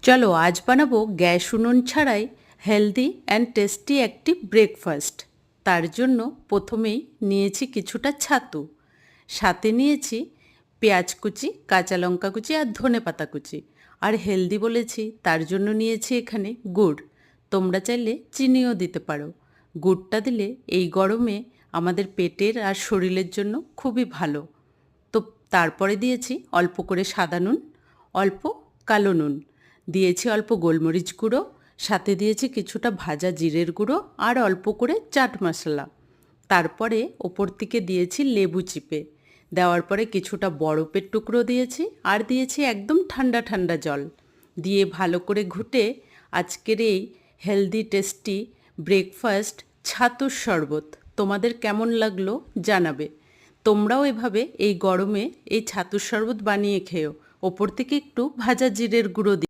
চলো আজ বানাবো গ্যাস উনুন ছাড়াই হেলদি অ্যান্ড টেস্টি একটি ব্রেকফাস্ট। তার জন্য প্রথমেই নিয়েছি কিছুটা ছাতু, সাথে নিয়েছি পেঁয়াজ কুচি, কাঁচা লঙ্কা কুচি আর ধনেপাতা কুচি। আর হেলদি বলেছি তার জন্য নিয়েছি এখানে গুড়। তোমরা চাইলে চিনিও দিতে পারো। গুড়টা দিলে এই গরমে আমাদের পেটের আর শরীরের জন্য খুবই ভালো। তো তারপরে দিয়েছি অল্প করে সাদা নুন, অল্প কালো নুন, দিয়েছি অল্প গোলমরিচ গুঁড়ো, সাথে দিয়েছি কিছুটা ভাজা জিরের গুঁড়ো আর অল্প করে চাট মশলা। তারপরে ওপর থেকে দিয়েছি লেবু চিপে। দেওয়ার পরে কিছুটা বরফের টুকরো দিয়েছি আর দিয়েছি একদম ঠান্ডা ঠান্ডা জল দিয়ে ভালো করে ঘুটে আজকের এই হেলদি টেস্টি ব্রেকফাস্ট ছাতুর শরবত তোমাদের কেমন লাগলো জানাবে। তোমরাও এভাবে এই গরমে এই ছাতুর শরবত বানিয়ে খেও। ওপর থেকে একটু ভাজা জিরের গুঁড়ো